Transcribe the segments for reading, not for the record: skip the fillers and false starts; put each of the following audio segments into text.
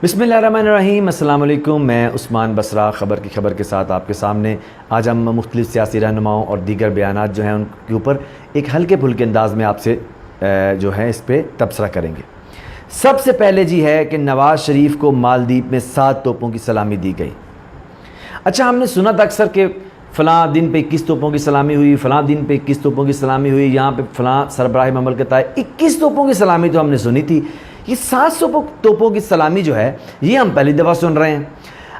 बिस्मिल्लाहिर्रहमानिर्रहीम। अस्सलाम वालेकुम। मैं उस्मान बसरा खबर की खबर के साथ आपके सामने आज हम मुख्तलिफ सियासी रहनुमाओं और दीगर बयानात जो हैं उनके ऊपर एक हल्के फुल्के अंदाज में आपसे जो है इस पर तबसरा करेंगे। सबसे पहले जी है कि नवाज़ शरीफ को मालदीव में 7 तोपों की सलामी दी गई। अच्छा, हमने सुना था अक्सर कि फ़लाँ दिन पे 21 तोपों की सलामी हुई, फ़लाँ दिन पे 21 तोपों की सलामी हुई, यहाँ पे फ़लाँ सरबराह ममलकत आए। 21 तोपों की सलामी तो हमने सुनी थी, ये 700 तोपों की सलामी जो है ये हम पहली दफ़ा सुन रहे हैं।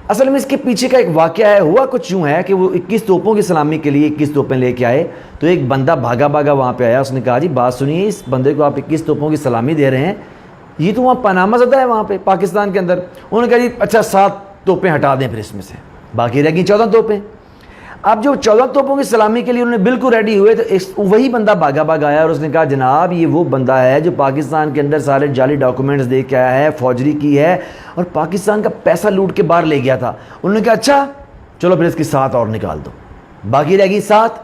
असल में इसके पीछे का एक वाक़या है। हुआ कुछ यूँ है कि वो 21 तोपों की सलामी के लिए 21 तोपें लेके आए, तो एक बंदा भागा वहाँ पे आया। उसने कहा जी बात सुनिए, इस बंदे को आप 21 तोपों की सलामी दे रहे हैं, ये तो वहाँ पनामा ज़दा है वहाँ पे पाकिस्तान के अंदर। उन्होंने कहा जी अच्छा 7 तोपें हटा दें फिर इसमें से, बाकी रह गई 14 तोपें। अब जो 14 तोपों की सलामी के लिए उन्होंने बिल्कुल रेडी हुए तो वही बंदा भागा आया और उसने कहा जनाब ये वो बंदा है जो पाकिस्तान के अंदर सारे जाली डॉक्यूमेंट्स दे के आया है, फौजरी की है और पाकिस्तान का पैसा लूट के बाहर ले गया था। उन्होंने कहा अच्छा चलो फिर इसकी 7 और निकाल दो, बाकी रह गई 7।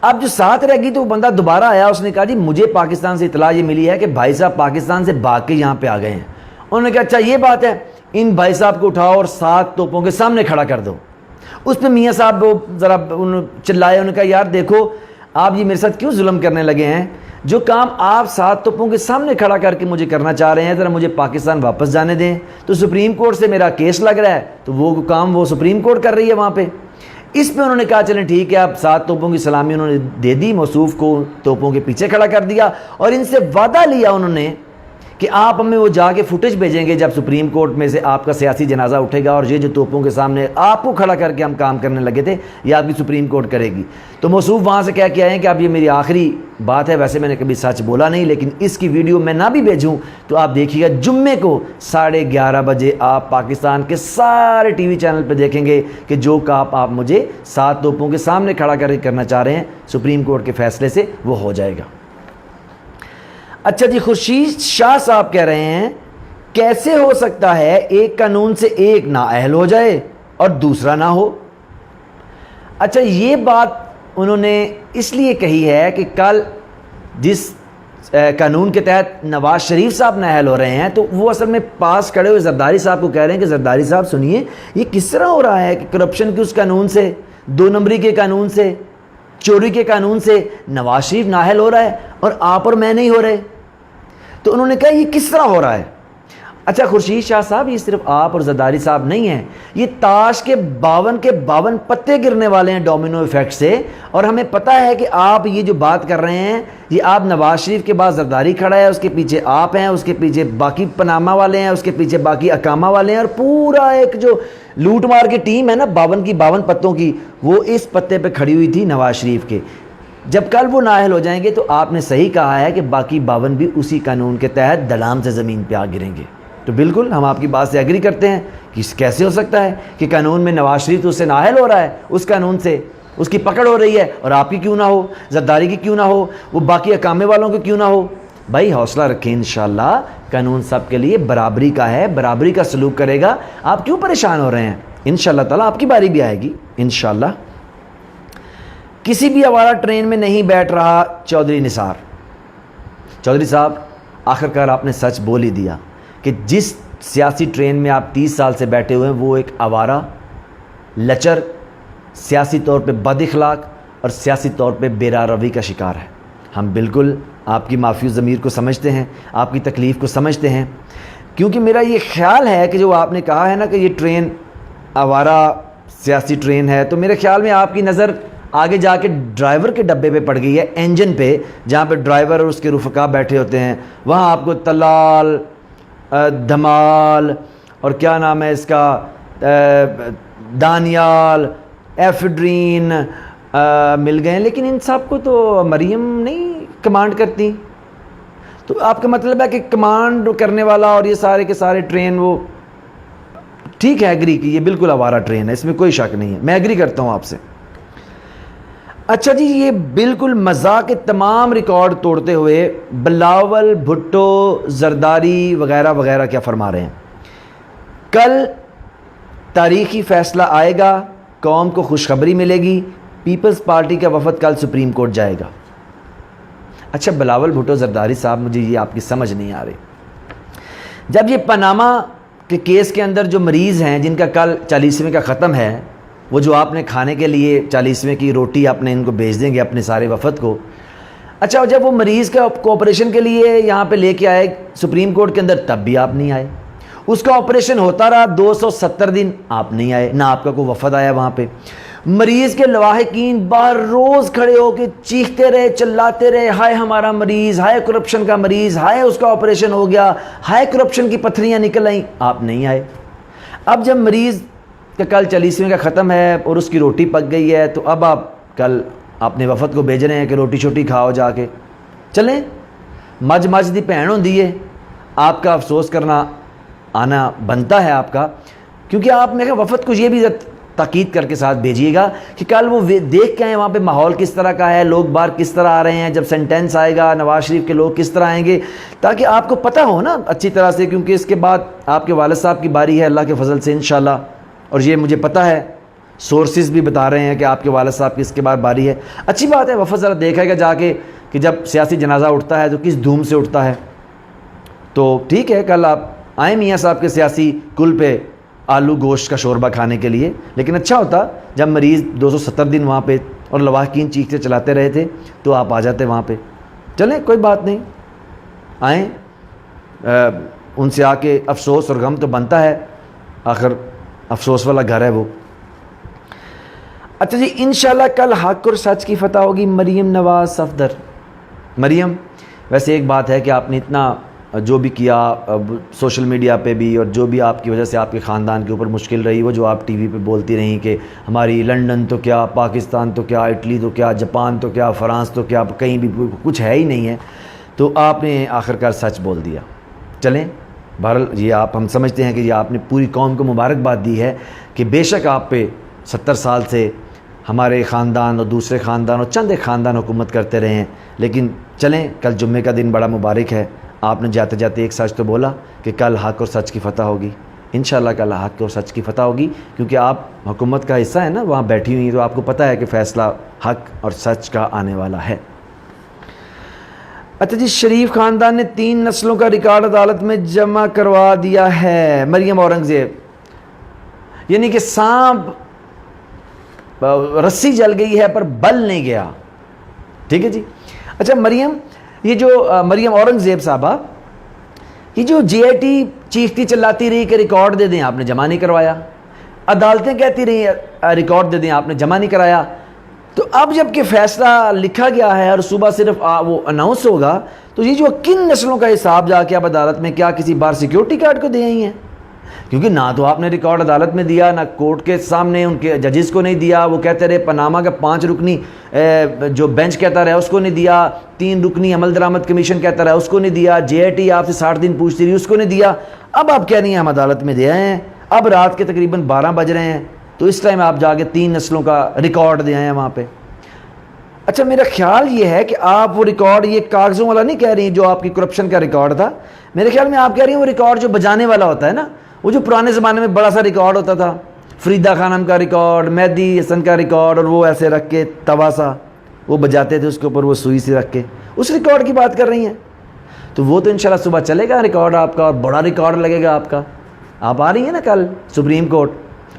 अब जो 7 रह गई तो वो बंदा दोबारा आया, उसने कहा जी मुझे पाकिस्तान से इतला ये मिली है कि भाई साहब पाकिस्तान से भाग के यहाँ पे आ गए हैं। उन्होंने कहा अच्छा ये बात है, इन भाई साहब को उठाओ और 7 तोपों के सामने खड़ा कर दो। उस पर मियाँ साहब वो ज़रा चिल्लाए, उन्होंने कहा यार देखो आप ये मेरे साथ क्यों जुल्म करने लगे हैं, जो काम आप 7 तोपों के सामने खड़ा करके मुझे करना चाह रहे हैं, ज़रा मुझे पाकिस्तान वापस जाने दें। तो सुप्रीम कोर्ट से मेरा केस लग रहा है, तो वो काम वो सुप्रीम कोर्ट कर रही है वहाँ पे। इस पे उन्होंने कहा चलें ठीक है, आप 7 तोपों की सलामी उन्होंने दे दी, मौसूफ को तोपों के पीछे खड़ा कर दिया और इनसे वादा लिया उन्होंने कि आप हमें वो जाके फुटेज भेजेंगे जब सुप्रीम कोर्ट में से आपका सियासी जनाजा उठेगा और ये जो तोपों के सामने आपको खड़ा करके हम काम करने लगे थे ये आपकी सुप्रीम कोर्ट करेगी। तो मौसूफ वहाँ से कह के आए हैं कि अब ये मेरी आखिरी बात है, वैसे मैंने कभी सच बोला नहीं, लेकिन इसकी वीडियो मैं ना भी भेजूँ तो आप देखिएगा जुम्मे को 11:30 बजे आप पाकिस्तान के सारे TV चैनल पर देखेंगे कि जो काम आप मुझे 7 तोपों के सामने खड़ा करके करना चाह रहे हैं सुप्रीम कोर्ट के फैसले से वो हो जाएगा। अच्छा जी, खुर्शीद शाह साहब कह रहे हैं कैसे हो सकता है एक कानून से एक नाअहल हो जाए और दूसरा ना हो। अच्छा, ये बात उन्होंने इसलिए कही है कि कल जिस कानून के तहत नवाज शरीफ साहब नाअहल हो रहे हैं तो वो असल में पास खड़े हुए जरदारी साहब को कह रहे हैं कि जरदारी साहब सुनिए ये किस तरह हो रहा है कि करप्शन के उस कानून से, 2 नंबरी के कानून से, चोरी के कानून से नवाज शरीफ नाअहल हो रहा है और आप और मैं नहीं हो रहे। तो उन्होंने कहा ये किस तरह हो रहा है। अच्छा खुर्शीद शाह साहब, ये सिर्फ आप और जरदारी साहब नहीं हैं, ये ताश के 52 पत्ते गिरने वाले हैं डोमिनो इफेक्ट से। और हमें पता है कि आप ये जो बात कर रहे हैं ये आप नवाज शरीफ के बाद जरदारी खड़ा है, उसके पीछे आप हैं, उसके पीछे बाकी पनामा वाले हैं, उसके पीछे बाकी अकामा वाले हैं और पूरा एक जो लूट मार की टीम है ना 52 पत्तों की, वो इस पत्ते पे खड़ी हुई थी नवाज शरीफ के। जब कल वो नाअहल हो जाएंगे तो आपने सही कहा है कि बाकी 52 भी उसी कानून के तहत दलाम से ज़मीन पे आ गिरेंगे। तो बिल्कुल हम आपकी बात से एग्री करते हैं कि कैसे हो सकता है कि कानून में नवाज शरीफ तो उससे नाअहल हो रहा है, उस कानून से उसकी पकड़ हो रही है और आपकी क्यों ना हो, जरदारी की क्यों ना हो, वो बाकी अकामे वालों की क्यों ना हो। भाई हौसला रखें, इंशाल्लाह कानून सब के लिए बराबरी का है, बराबरी का सलूक करेगा। आप क्यों परेशान हो रहे हैं, इंशाल्लाह ताला आपकी बारी भी आएगी इंशाल्लाह। किसी भी आवारा ट्रेन में नहीं बैठ रहा चौधरी निसार। चौधरी साहब आखिरकार आपने सच बोल ही दिया कि जिस सियासी ट्रेन में आप 30 साल से बैठे हुए हैं वो एक आवारा, लचर, सियासी तौर पे बदइखलाक और सियासी तौर पे बेरारवी का शिकार है। हम बिल्कुल आपकी माफ़ी ज़मीर को समझते हैं, आपकी तकलीफ़ को समझते हैं, क्योंकि मेरा ये ख्याल है कि जो आपने कहा है ना कि ये ट्रेन आवारा सियासी ट्रेन है, तो मेरे ख्याल में आपकी नज़र आगे जाके ड्राइवर के डब्बे पे पड़ गई है, इंजन पे, जहाँ पे ड्राइवर और उसके रुफ़का बैठे होते हैं। वहाँ आपको तलाल, धमाल और क्या नाम है इसका, दानियाल, एफड्रीन मिल गए, लेकिन इन सब को तो मरियम नहीं कमांड करती। तो आपका मतलब है कि कमांड करने वाला और ये सारे के सारे ट्रेन वो ठीक है, एग्री की ये बिल्कुल आवारा ट्रेन है, इसमें कोई शक नहीं है, मैं एग्री करता हूँ आपसे। अच्छा जी, ये बिल्कुल मज़ाक के तमाम रिकॉर्ड तोड़ते हुए बिलावल भुट्टो, जरदारी वगैरह वगैरह क्या फरमा रहे हैं। कल तारीखी फ़ैसला आएगा, कौम को खुशखबरी मिलेगी, पीपल्स पार्टी का वफद कल सुप्रीम कोर्ट जाएगा। अच्छा बिलावल भुट्टो, जरदारी साहब, मुझे ये आपकी समझ नहीं आ रही। जब ये पनामा کہ کیس کے اندر جو مریض ہیں جن کا کل 40ویں کا ختم ہے، وہ جو آپ نے کھانے کے لیے 40ویں کی روٹی آپ نے ان کو بھیج دیں گے اپنے سارے وفد کو. اچھا جب وہ مریض کا آپریشن کے لیے یہاں پہ لے کے آئے سپریم کورٹ کے اندر، تب بھی آپ نہیں آئے. اس کا آپریشن ہوتا رہا 270 دن، آپ نہیں آئے، نہ آپ کا کوئی وفد آیا وہاں پہ. مریض کے لواحقین باہر روز کھڑے ہو کے چیختے رہے، چلاتے رہے، ہائے ہمارا مریض، ہائے کرپشن کا مریض، ہائے اس کا آپریشن ہو گیا، ہائے کرپشن کی پتھریاں نکل آئیں، آپ نہیں آئے. اب جب مریض کا کل 40ویں کا ختم ہے اور اس کی روٹی پک گئی ہے، تو اب آپ کل اپنے وفد کو بھیج رہے ہیں کہ روٹی چھوٹی کھاؤ جا کے. چلیں، مجھ دی بہن ہوندی ہے، آپ کا افسوس کرنا آنا بنتا ہے آپ کا، کیونکہ آپ نے وفد کو یہ بھی تاکید کر کے ساتھ بھیجیے گا کہ کل وہ دیکھ کے آئیں وہاں پہ ماحول کس طرح کا ہے، لوگ باہر کس طرح آ رہے ہیں، جب سینٹینس آئے گا نواز شریف کے لوگ کس طرح آئیں گے، تاکہ آپ کو پتہ ہو نا اچھی طرح سے. کیونکہ اس کے بعد آپ کے والد صاحب کی باری ہے اللہ کے فضل سے انشاءاللہ، اور یہ مجھے پتہ ہے، سورسز بھی بتا رہے ہیں کہ آپ کے والد صاحب کی اس کے بعد باری ہے. اچھی بات ہے، وفد ذرا دیکھے گا جا کے کہ جب سیاسی جنازہ اٹھتا ہے تو کس دھوم سے اٹھتا ہے. تو ٹھیک ہے، کل آپ آئیں میاں صاحب کے سیاسی کل پہ آلو گوشت کا شوربہ کھانے کے لیے، لیکن اچھا ہوتا جب مریض 270 دن وہاں پہ اور لواحقین چیختے چلاتے رہے تھے تو آپ آ جاتے وہاں پہ. چلیں کوئی بات نہیں، آئیں، ان سے آ کے افسوس اور غم تو بنتا ہے، آخر افسوس والا گھر ہے وہ. اچھا جی، انشاءاللہ کل حق اور سچ کی فتح ہوگی. مریم نواز صفدر. مریم، ویسے ایک بات ہے کہ آپ نے اتنا جو بھی کیا سوشل میڈیا پہ بھی، اور جو بھی آپ کی وجہ سے آپ کے خاندان کے اوپر مشکل رہی، وہ جو آپ ٹی وی پہ بولتی رہیں کہ ہماری لنڈن تو کیا، پاکستان تو کیا، اٹلی تو کیا، جاپان تو کیا، فرانس تو کیا، کہیں بھی کچھ ہے ہی نہیں ہے، تو آپ نے آخرکار سچ بول دیا. چلیں، بہرحال یہ آپ، ہم سمجھتے ہیں کہ یہ آپ نے پوری قوم کو مبارکباد دی ہے کہ بے شک آپ پہ 70 سال سے ہمارے خاندان اور دوسرے خاندان اور چند ایک خاندان حکومت کرتے رہے ہیں. لیکن چلیں، کل جمعے کا دن بڑا مبارک ہے. آپ نے جاتے جاتے ایک سچ تو بولا کہ کل حق اور سچ کی فتح ہوگی. انشاءاللہ کل حق اور سچ کی فتح ہوگی، کیونکہ آپ حکومت کا حصہ ہیں نا، وہاں بیٹھی ہوئی ہیں، تو آپ کو پتہ ہے کہ فیصلہ حق اور سچ کا آنے والا ہے. اچھا جی، شریف خاندان نے 3 نسلوں کا ریکارڈ عدالت میں جمع کروا دیا ہے. مریم اورنگزیب، یعنی کہ سانپ رسی جل گئی ہے پر بل نہیں گیا. ٹھیک ہے جی. اچھا مریم، یہ جو مریم اورنگزیب صاحبہ، یہ جو جے آئی ٹی چیختی چلاتی رہی کہ ریکارڈ دے دیں، آپ نے جمع نہیں کروایا. عدالتیں کہتی رہی ریکارڈ دے دیں، آپ نے جمع نہیں کرایا. تو اب جب کہ فیصلہ لکھا گیا ہے اور صبح صرف وہ اناؤنس ہوگا، تو یہ جو کن نسلوں کا حساب جا کے اب عدالت میں کیا کسی بار سیکیورٹی گارڈ کو دے آئی ہیں؟ کیونکہ نہ تو آپ نے ریکارڈ عدالت میں دیا، نہ کورٹ کے سامنے ان کے ججز کو نہیں دیا. وہ کہتے رہے پاناما کا 5 رکنی جو بینچ کہتا رہا اس کو نہیں دیا، 3 رکنی عمل درآمد کمیشن کہتا رہا اس کو نہیں دیا، جے آئی ٹی آپ سے 60 دن پوچھتی رہی اس کو نہیں دیا. اب آپ کہہ رہی ہیں ہم عدالت میں دے آئے ہیں. اب رات کے تقریباً 12 بج رہے ہیں، تو اس ٹائم آپ جا کے 3 نسلوں کا ریکارڈ دے آئے ہیں وہاں پہ. اچھا میرا خیال یہ ہے کہ آپ وہ ریکارڈ یہ کاغذوں والا نہیں کہہ رہی جو آپ کی کرپشن کا ریکارڈ تھا. میرے خیال میں آپ کہہ رہی ہیں وہ ریکارڈ جو بجانے والا ہوتا ہے نا، وہ جو پرانے زمانے میں بڑا سا ریکارڈ ہوتا تھا، فریدہ خانم کا ریکارڈ، مہدی حسن کا ریکارڈ، اور وہ ایسے رکھ کے توا سا وہ بجاتے تھے اس کے اوپر وہ سوئی سے رکھ کے، اس ریکارڈ کی بات کر رہی ہیں. تو وہ تو انشاءاللہ صبح چلے گا ریکارڈ آپ کا، اور بڑا ریکارڈ لگے گا آپ کا. آپ آ رہی ہیں نا کل سپریم کورٹ.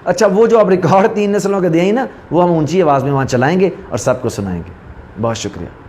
اچھا وہ جو آپ ریکارڈ 3 نسلوں کے دیں نا، وہ ہم اونچی آواز میں وہاں چلائیں گے اور سب کو سنائیں گے. بہت شکریہ.